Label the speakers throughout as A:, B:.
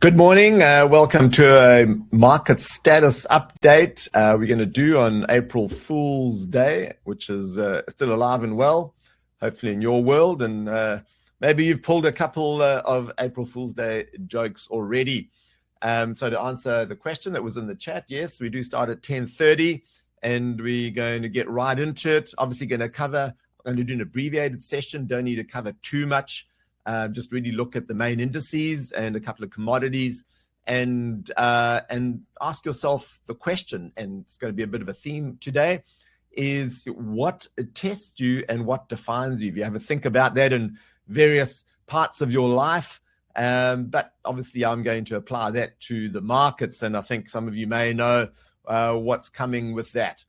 A: Good morning. Welcome to a market status update we're going to do on April Fool's Day, which is still alive and well, hopefully in your world. And maybe you've pulled a couple of April Fool's Day jokes already. So to answer the question that was in the chat, yes, we do start at 10:30 and we're going to get right into it. Obviously I'm going to do an abbreviated session. Don't need to cover too much. Just really look at the main indices and a couple of commodities and ask yourself the question, and it's going to be a bit of a theme today, is what tests you and what defines you. If you have a think about that in various parts of your life, but obviously I'm going to apply that to the markets, and I think some of you may know what's coming with that.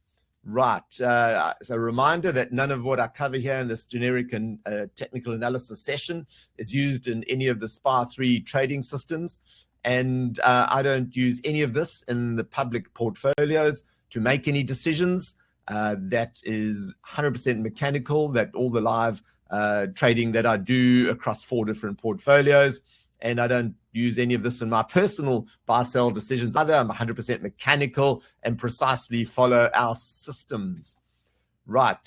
A: Right, so a reminder that none of what I cover here in this generic and technical analysis session is used in any of the SPA3 trading systems, and I don't use any of this in the public portfolios to make any decisions. That is 100% mechanical, that all the live trading that I do across 4 different portfolios, and I don't use any of this in my personal buy-sell decisions either. I'm 100% mechanical and precisely follow our systems. Right,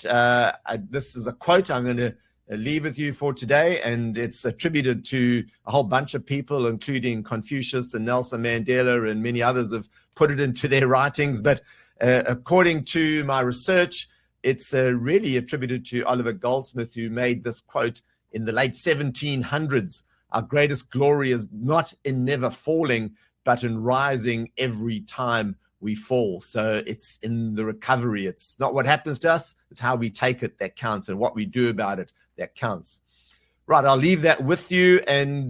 A: this is a quote I'm going to leave with you for today, and it's attributed to a whole bunch of people, including Confucius and Nelson Mandela, and many others have put it into their writings. But according to my research, it's really attributed to Oliver Goldsmith, who made this quote in the late 1700s. Our greatest glory is not in never falling, but in rising every time we fall. So it's in the recovery. It's not what happens to us, it's how we take it that counts, and what we do about it that counts. Right, I'll leave that with you. And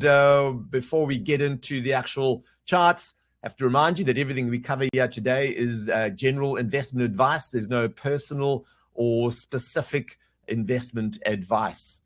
A: before we get into the actual charts, I have to remind you that everything we cover here today is general investment advice. There's no personal or specific investment advice.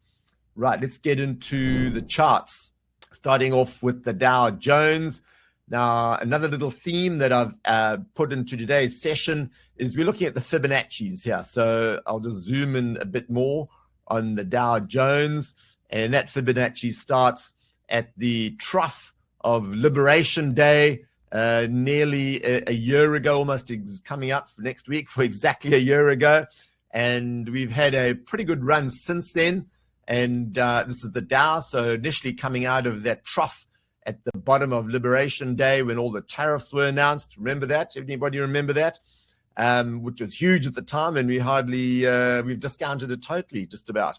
A: Right, let's get into the charts, starting off with the Dow Jones. Now, another little theme that I've put into today's session is we're looking at the Fibonacci's here. So I'll just zoom in a bit more on the Dow Jones, and that Fibonacci starts at the trough of Liberation Day, nearly a year ago, almost coming up for next week for exactly a year ago. And we've had a pretty good run since then. And this is the Dow. So initially coming out of that trough at the bottom of Liberation Day when all the tariffs were announced. Remember that? Anybody remember that? Which was huge at the time, and we've discounted it totally, just about.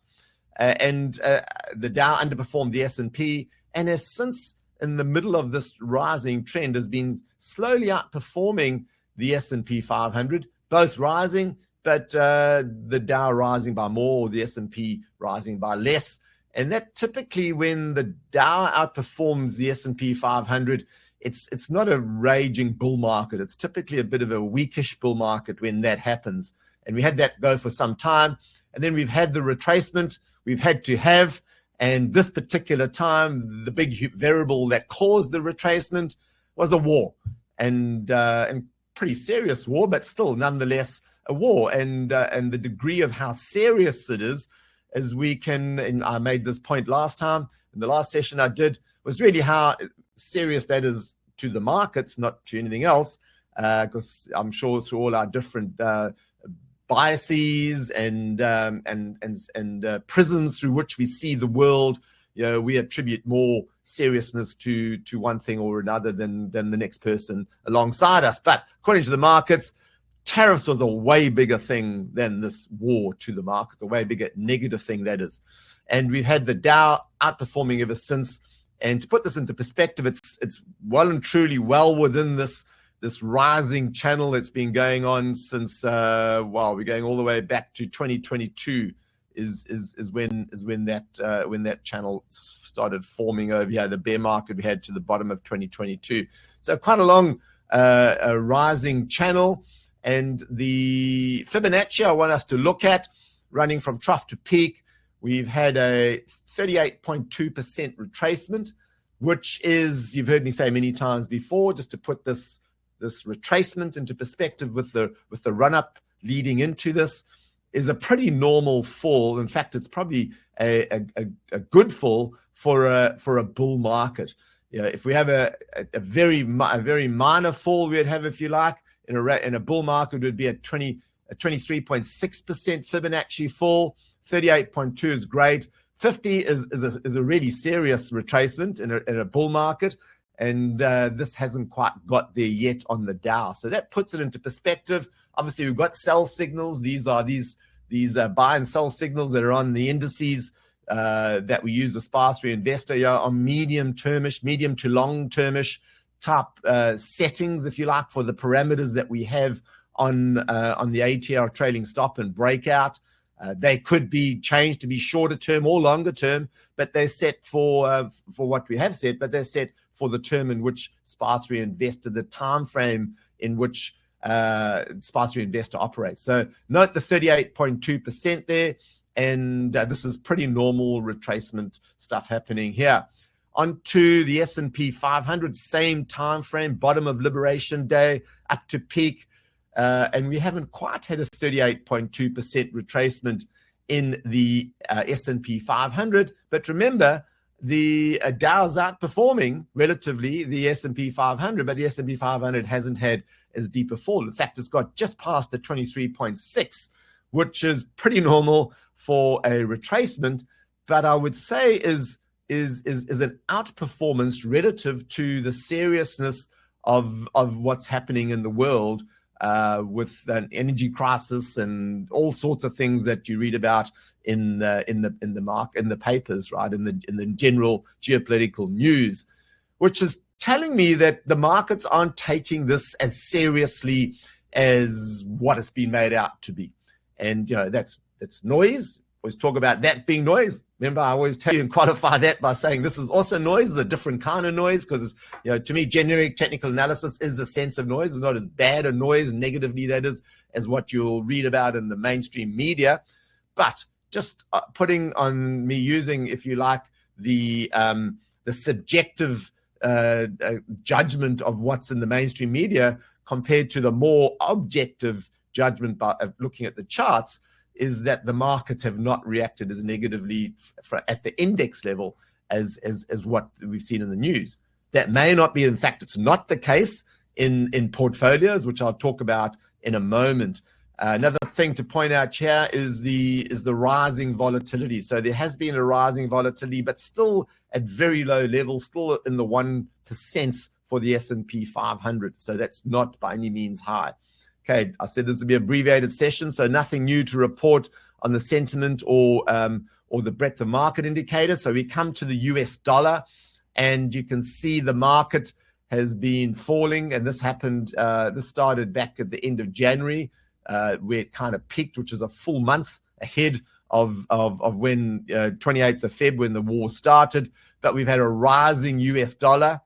A: The Dow underperformed the S&P, and has since, in the middle of this rising trend, has been slowly outperforming the S&P 500, both rising, but the Dow rising by more, the S&P rising by less. And that typically, when the Dow outperforms the S&P 500, it's not a raging bull market. It's typically a bit of a weakish bull market when that happens. And we had that go for some time. And then we've had the retracement we've had to have. And this particular time, the big variable that caused the retracement was a war, and pretty serious war, but still nonetheless a war. And the degree of how serious it is, as we can, and I made this point last time in the last session I did, was really how serious that is to the markets, not to anything else, because I'm sure through all our different biases and prisms through which we see the world, we attribute more seriousness to one thing or another than the next person alongside us. But according to the markets, tariffs was a way bigger thing than this war to the markets, a way bigger negative thing, that is. And we've had the Dow outperforming ever since. And to put this into perspective, it's well and truly well within this rising channel that's been going on since we're going all the way back to 2022 is when that channel started forming over here, the bear market we had to the bottom of 2022. So quite a long a rising channel. And the Fibonacci I want us to look at, running from trough to peak, we've had a 38.2% retracement, which is, you've heard me say many times before, just to put this retracement into perspective with the run-up leading into this, is a pretty normal fall. In fact, it's probably a good fall for a bull market. if we have a very minor fall, we'd have, if you like, in a bull market, would be a 23.6% Fibonacci fall. 38.2 is great. 50 is a really serious retracement in a bull market, and this hasn't quite got there yet on the Dow. So that puts it into perspective. Obviously, we've got sell signals. These are these buy and sell signals that are on the indices that we use as pass-through investor here on medium to long-termish type settings, if you like, for the parameters that we have on the ATR trailing stop and breakout. They could be changed to be shorter term or longer term, but they're set for what we have said, but they're set for the term in which pass-through investor, the time frame in which pass-through investor operates. So note the 38.2% there. And this is pretty normal retracement stuff happening here. On to the S&P 500, same time frame, bottom of Liberation Day up to peak. And we haven't quite had a 38.2% retracement in the S&P 500. But remember, the Dow's outperforming relatively the S&P 500, but the S&P 500 hasn't had as deep a fall. In fact, it's got just past the 23.6, which is pretty normal for a retracement, but I would say is an outperformance relative to the seriousness of what's happening in the world with an energy crisis and all sorts of things that you read about in the papers, right? In the general geopolitical news, which is telling me that the markets aren't taking this as seriously as what it's been made out to be. And that's noise. Always talk about that being noise. Remember, I always tell you and qualify that by saying this is also noise. It's a different kind of noise because, to me, generic technical analysis is a sense of noise. It's not as bad a noise, negatively that is, as what you'll read about in the mainstream media. But just putting on me using, if you like, the subjective judgment of what's in the mainstream media compared to the more objective judgment by looking at the charts, is that the markets have not reacted as negatively at the index level as what we've seen in the news. That may not be, in fact, it's not the case in portfolios, which I'll talk about in a moment. Another thing to point out here is the rising volatility. So there has been a rising volatility, but still at very low levels, still in the 1% for the S&P 500. So that's not by any means high. Okay, I said this would be an abbreviated session, so nothing new to report on the sentiment or the breadth of market indicator. So we come to the US dollar, and you can see the market has been falling, and this happened. This started back at the end of January, where it kind of peaked, which is a full month ahead of when 28th of Feb, when the war started. But we've had a rising US dollar.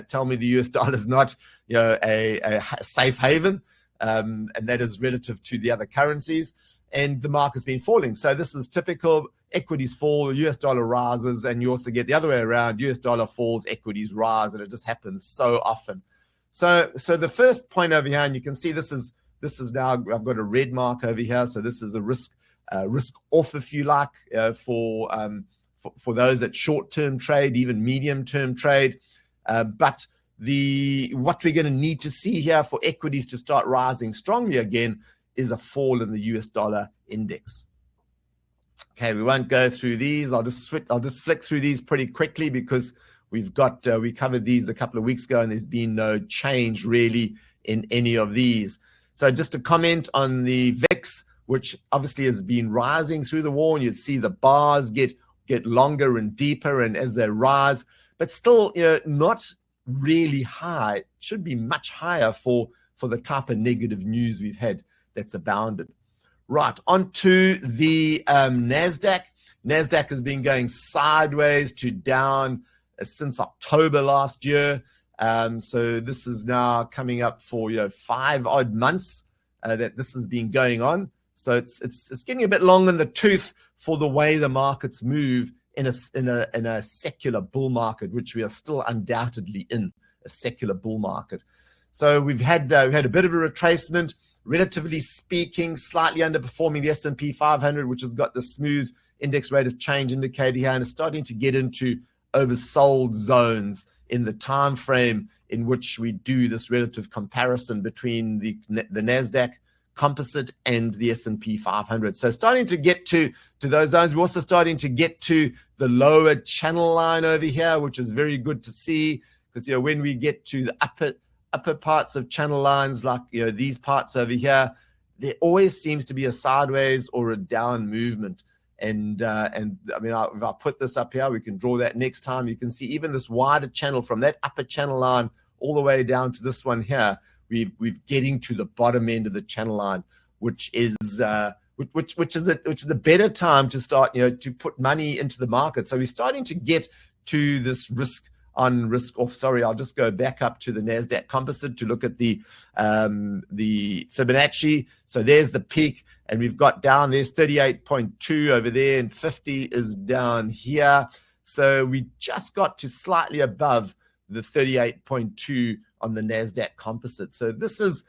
A: Tell me the US dollar is not a safe haven. And that is relative to the other currencies, and the market's been falling. So this is typical. Equities fall, US dollar rises, and you also get the other way around. US dollar falls, equities rise, and it just happens so often. So the first point over here, and you can see this is now, I've got a red mark over here. So this is a risk off, if you like, for those that short-term trade, even medium-term trade. But what we're going to need to see here for equities to start rising strongly again is a fall in the US dollar index. Okay, we won't go through these. I'll just flick through these pretty quickly because we covered these a couple of weeks ago, and there's been no change really in any of these. So just to comment on the VIX, which obviously has been rising through the war, and you see the bars get longer and deeper, and as they rise, but still not really high. It should be much higher for the type of negative news we've had that's abounded. Right, on to the Nasdaq. Nasdaq has been going sideways to down since October last year. So this is now coming up for 5 odd months that this has been going on. So it's getting a bit long in the tooth for the way the markets move in a secular bull market, which we are still undoubtedly in, a secular bull market. So we've had a bit of a retracement, relatively speaking, slightly underperforming the S&P 500, which has got the smooth index rate of change indicator here, and is starting to get into oversold zones in the time frame in which we do this relative comparison between the Nasdaq composite and the S&P 500. So starting to get to those zones. We're also starting to get to the lower channel line over here, which is very good to see, because when we get to the upper parts of channel lines, like these parts over here, there always seems to be a sideways or a down movement. And I mean, if I put this up here, we can draw that next time. You can see even this wider channel from that upper channel line all the way down to this one here. We're getting to the bottom end of the channel line, which is a better time to start to put money into the market. So we're starting to get to this risk on, risk off. Sorry, I'll just go back up to the Nasdaq composite to look at the Fibonacci. So there's the peak, and we've got down, there's 38.2 over there, and 50 is down here. So we just got to slightly above the 38.2 on the Nasdaq composite. So this is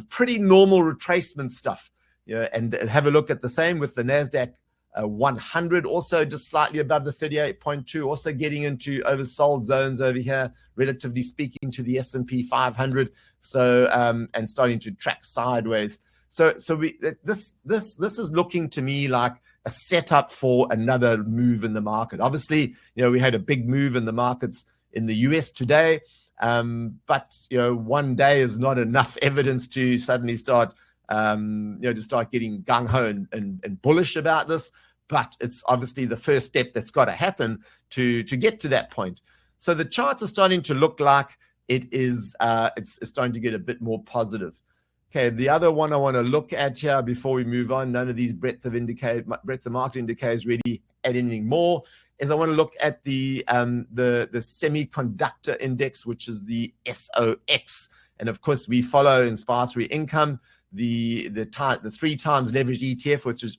A: pretty normal retracement stuff. And have a look at the same with the Nasdaq 100, also just slightly above the 38.2, also getting into oversold zones over here, relatively speaking, to the S&P 500. So and starting to track sideways. So this is looking to me like a setup for another move in the market. Obviously, we had a big move in the markets in the US today, but one day is not enough evidence to suddenly start to start getting gung-ho and bullish about this. But it's obviously the first step that's got to happen to get to that point. So the charts are starting to look like it's starting to get a bit more positive. Okay, the other one I want to look at here before we move on, none of these breadth of market indicators really add anything more, is I want to look at the semiconductor index, which is the SOX. And of course, we follow in Spartary Income the 3 times leveraged ETF, which is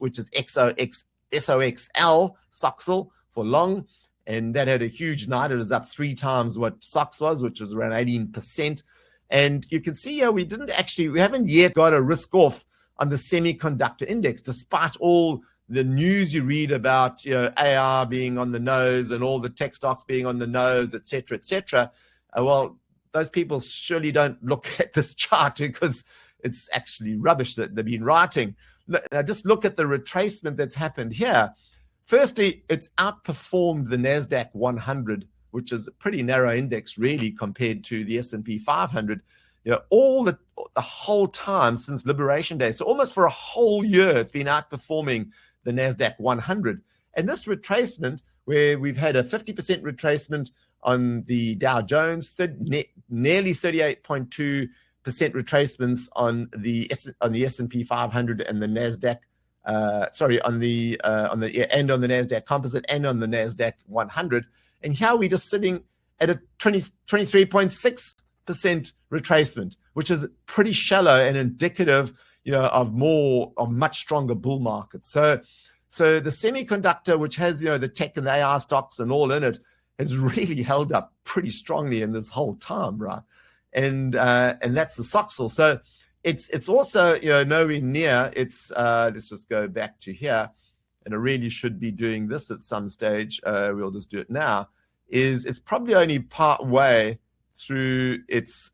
A: SOXL, SOXL for long, and that had a huge night. It was up 3 times what SOX was, which was around 18%. And you can see here we haven't yet got a risk off on the semiconductor index, despite all the news you read about AR being on the nose and all the tech stocks being on the nose, et cetera, et cetera. Well, those people surely don't look at this chart because it's actually rubbish that they've been writing. Now, just look at the retracement that's happened here. Firstly, it's outperformed the Nasdaq 100, which is a pretty narrow index, really, compared to the S&P 500. All the whole time since Liberation Day. So almost for a whole year, it's been outperforming the Nasdaq 100. And this retracement, where we've had a 50% retracement on the Dow Jones, nearly 38.2% retracements on the S&P 500 and the Nasdaq. On the Nasdaq composite and on the Nasdaq 100. And here we're just sitting at a 23.6% retracement, which is pretty shallow and indicative, of much stronger bull markets. So the semiconductor, which has, the tech and the AR stocks and all in it, has really held up pretty strongly in this whole time, right? And that's the SOXL. So it's also, nowhere near. Let's just go back to here, and I really should be doing this at some stage. We'll just do it now. It's probably only part way through its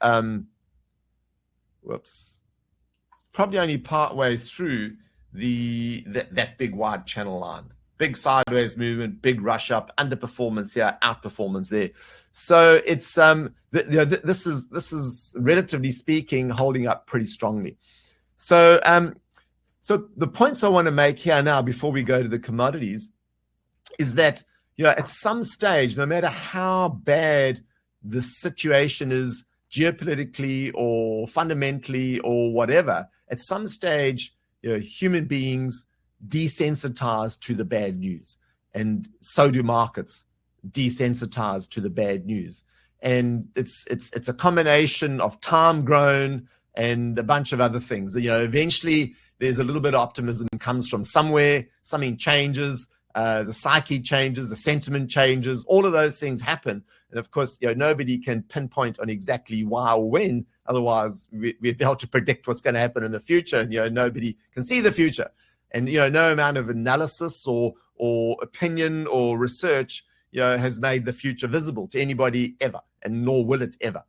A: probably only part way through that big wide channel line. Big sideways movement, big rush up, underperformance here, outperformance there. So it's this is relatively speaking holding up pretty strongly. So so the points I want to make here now before we go to the commodities is that at some stage, no matter how bad the situation is geopolitically or fundamentally or whatever, at some stage, human beings desensitize to the bad news, and so do markets desensitize to the bad news. And it's a combination of time grown and a bunch of other things. Eventually there's a little bit of optimism comes from somewhere, something changes, the psyche changes, the sentiment changes, all of those things happen. And of course, nobody can pinpoint on exactly why or when, otherwise we'd be able to predict what's going to happen in the future, and nobody can see the future. And no amount of analysis or opinion or research has made the future visible to anybody ever, and nor will it ever.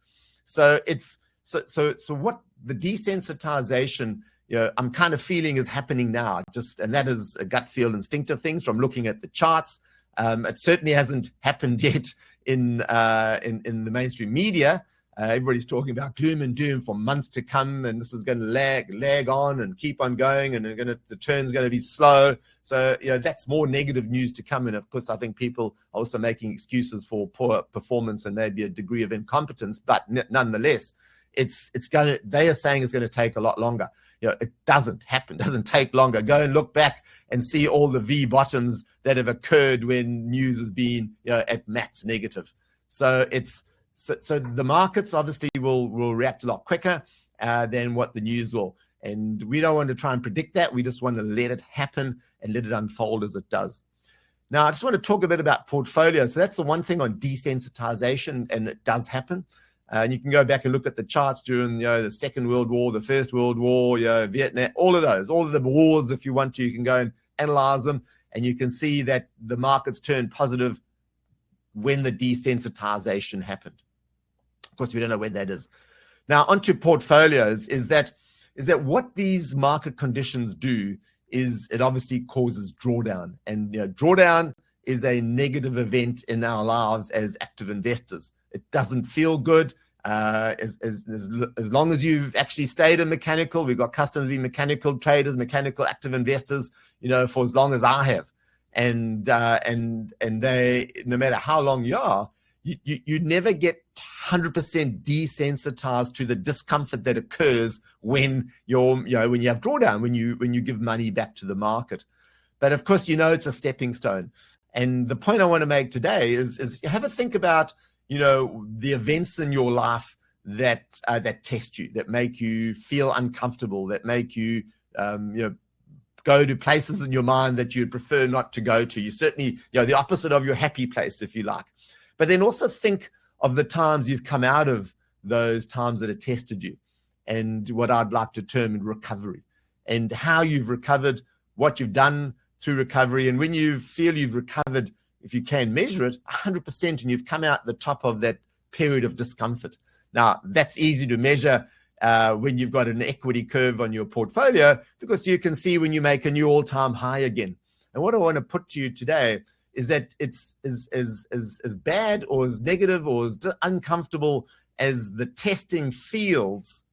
A: So it's so what the desensitization, I'm kind of feeling is happening now. And that is a gut feel, instinctive things from looking at the charts. It certainly hasn't happened yet in the mainstream media. Everybody's talking about gloom and doom for months to come, and this is going to lag on and keep on going, and the turn's going to be slow. So that's more negative news to come. And of course, I think people are also making excuses for poor performance and maybe a degree of incompetence. But nonetheless, they are saying it's going to take a lot longer. It doesn't happen. Doesn't take longer. Go and look back and see all the V bottoms that have occurred when news has been at max negative. So So the markets obviously will react a lot quicker than what the news will. And we don't want to try and predict that. We just want to let it happen and let it unfold as it does. Now, I just want to talk a bit about portfolios. So that's the one thing on desensitization, and it does happen. And you can go back and look at the charts during the Second World War, the First World War, Vietnam, all of the wars, if you want to. You can go and analyze them, and you can see that the markets turned positive when the desensitization happened. Of course, we don't know when that is. Now, onto portfolios, is that what these market conditions do is it obviously causes drawdown. And drawdown is a negative event in our lives as active investors. It doesn't feel good. As long as you've actually stayed in mechanical, we've got customers being mechanical traders, mechanical active investors, for as long as I have. And they, no matter how long you are, you never get 100% desensitized to the discomfort that occurs when when you have drawdown, when you give money back to the market. But of course, it's a stepping stone. And the point I want to make today is have a think about the events in your life that test you, that make you feel uncomfortable, that make you go to places in your mind that you'd prefer not to go to. You certainly the opposite of your happy place, if you like. But then also think of the times you've come out of those times that have tested you, and what I'd like to term recovery, and how you've recovered, what you've done through recovery. And when you feel you've recovered, if you can measure it, 100%, and you've come out the top of that period of discomfort. Now, that's easy to measure when you've got an equity curve on your portfolio, because you can see when you make a new all-time high again. And what I want to put to you today is that it's as bad or as negative or as uncomfortable as the testing feels.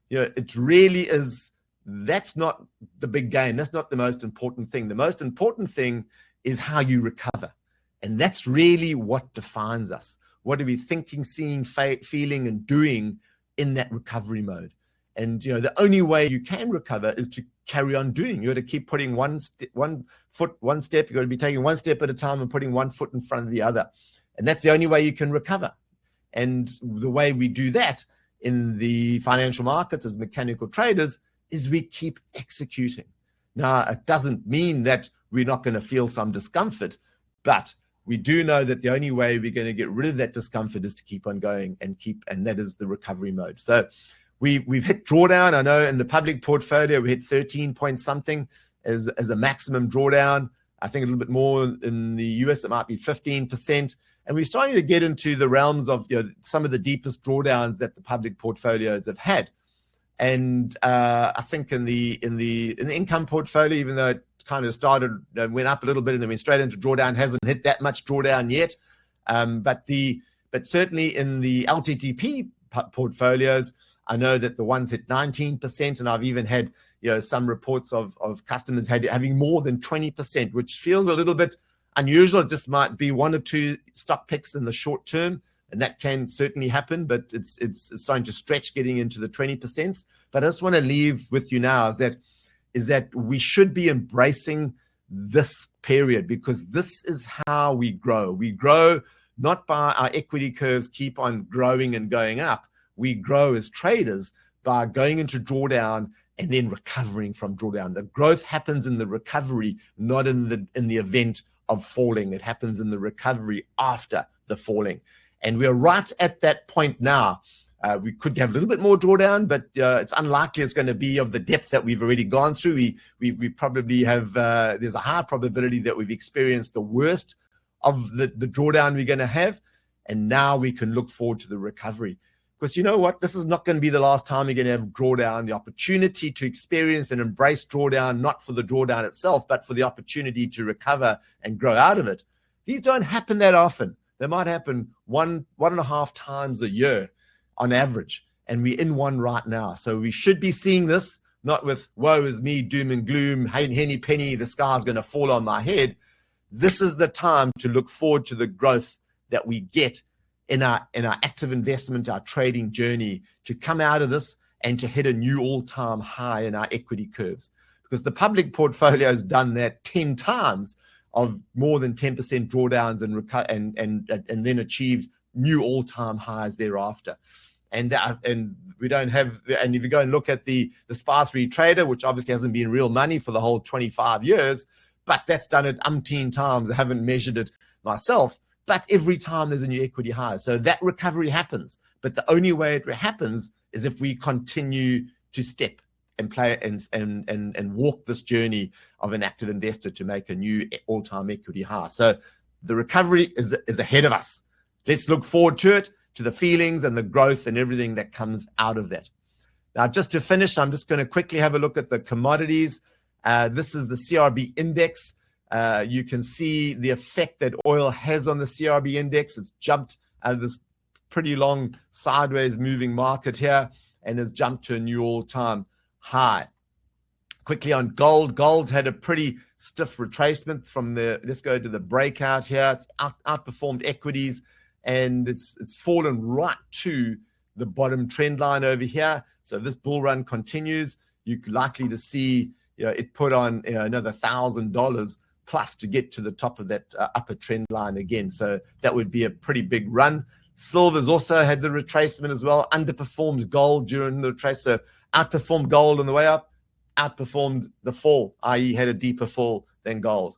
A: It really is. That's not the big game. That's not the most important thing. The most important thing is how you recover. And that's really what defines us. What are we thinking, seeing, feeling, and doing in that recovery mode? And the only way you can recover is to carry on doing. You got to keep putting one foot, one step. You got to be taking one step at a time and putting one foot in front of the other. And that's the only way you can recover. And the way we do that in the financial markets as mechanical traders is we keep executing. Now, it doesn't mean that we're not going to feel some discomfort, but we do know that the only way we're going to get rid of that discomfort is to keep on going and that is the recovery mode. So we've hit drawdown. I know in the public portfolio, we hit 13 point something as a maximum drawdown. I think a little bit more in the US, it might be 15%. And we're starting to get into the realms of some of the deepest drawdowns that the public portfolios have had. And I think in the income portfolio, even though it kind of started, went up a little bit and then went straight into drawdown, hasn't hit that much drawdown yet. But certainly in the LTTP portfolios, I know that the ones hit 19%, and I've even had some reports of customers having more than 20%, which feels a little bit unusual. It just might be one or two stock picks in the short term, and that can certainly happen, but it's starting to stretch, getting into the 20%. But I just want to leave with you now is that we should be embracing this period, because this is how we grow. We grow not by our equity curves keep on growing and going up. We grow as traders by going into drawdown and then recovering from drawdown. The growth happens in the recovery, not in the event of falling. It happens in the recovery after the falling. And we're right at that point now. We could have a little bit more drawdown, but it's unlikely it's going to be of the depth that we've already gone through. We probably have, there's a high probability that we've experienced the worst of the drawdown we're going to have. And now we can look forward to the recovery. Because you know what? This is not going to be the last time you're going to have drawdown. The opportunity to experience and embrace drawdown, not for the drawdown itself, but for the opportunity to recover and grow out of it. These don't happen that often. They might happen one and a half times a year on average. And we're in one right now. So we should be seeing this, not with woe is me, doom and gloom, henny penny, the sky's going to fall on my head. This is the time to look forward to the growth that we get in our active investment, our trading journey, to come out of this and to hit a new all-time high in our equity curves. Because the public portfolio has done that 10 times of more than 10% drawdowns and then achieved new all-time highs thereafter. And we don't have, and if you go and look at the SPY 3 trader, which obviously hasn't been real money for the whole 25 years, but that's done it umpteen times. I haven't measured it myself. But every time there's a new equity high. So that recovery happens. But the only way it happens is if we continue to step and play and walk this journey of an active investor to make a new all-time equity high. So the recovery is ahead of us. Let's look forward to it, to the feelings and the growth and everything that comes out of that. Now, just to finish, I'm just going to quickly have a look at the commodities. This is the CRB index. You can see the effect that oil has on the CRB index. It's jumped out of this pretty long sideways moving market here and has jumped to a new all-time high. Quickly on gold. Gold's had a pretty stiff retracement from let's go to the breakout here. It's outperformed equities and it's fallen right to the bottom trend line over here. So if this bull run continues, you're likely to see it put on another $1,000 plus to get to the top of that upper trend line again. So that would be a pretty big run. Silver's also had the retracement as well, underperformed gold during the retrace. So outperformed gold on the way up, outperformed the fall, i.e. had a deeper fall than gold.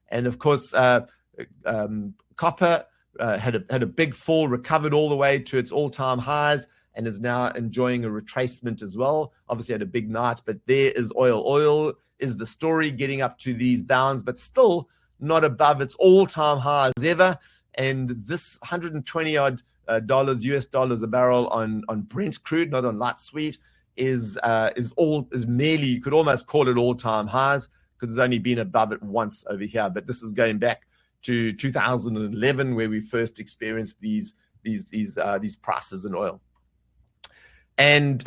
A: And of course, copper had a big fall, recovered all the way to its all-time highs, and is now enjoying a retracement as well. Obviously had a big night, but there is oil. Oil is the story, getting up to these bounds, but still not above its all-time highs ever. And this 120 odd dollars, US dollars a barrel on Brent crude, not on light sweet, is nearly, you could almost call it all-time highs, because it's only been above it once over here. But this is going back to 2011, where we first experienced these prices in oil. And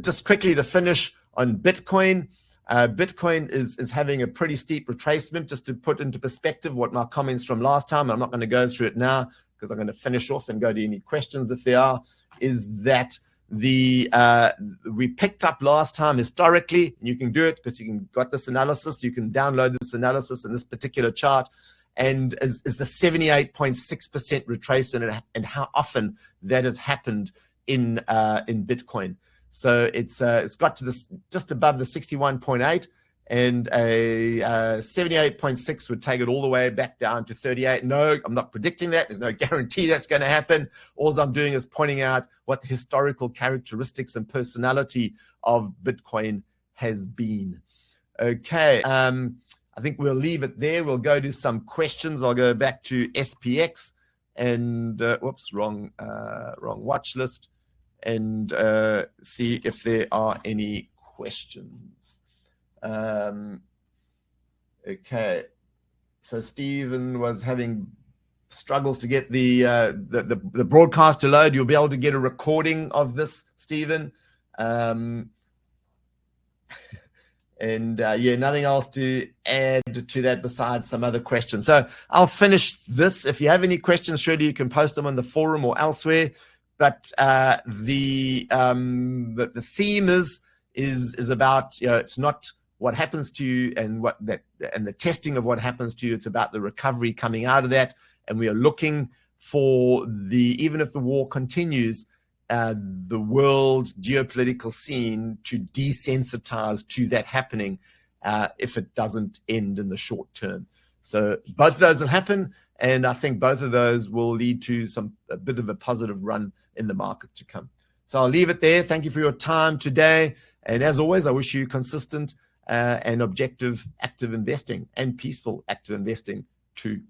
A: just quickly to finish on Bitcoin. Bitcoin is having a pretty steep retracement. Just to put into perspective what my comments from last time, I'm not going to go through it now because I'm going to finish off and go to any questions if there are, is that we picked up last time historically, and you can do it because you got this analysis, you can download this analysis in this particular chart, and is the 78.6% retracement and how often that has happened in Bitcoin. So it's got to this just above the 61.8, and a 78.6 would take it all the way back down to 38. No, I'm not predicting that. There's no guarantee that's going to happen. All I'm doing is pointing out what the historical characteristics and personality of Bitcoin has been. Okay, I think we'll leave it there. We'll go to some questions. I'll go back to SPX and whoops, wrong watch list. And see if there are any questions. Okay, so Stephen was having struggles to get the broadcast to load. You'll be able to get a recording of this, Stephen. And nothing else to add to that besides some other questions. So I'll finish this. If you have any questions, surely you can post them on the forum or elsewhere. But the theme is about, it's not what happens to you and the testing of what happens to you. It's about the recovery coming out of that. And we are looking for even if the war continues, the world geopolitical scene to desensitize to that happening if it doesn't end in the short term. So both of those will happen. And I think both of those will lead to a bit of a positive run in the market to come. So I'll leave it there. Thank you for your time today. And as always, I wish you consistent and objective active investing and peaceful active investing too.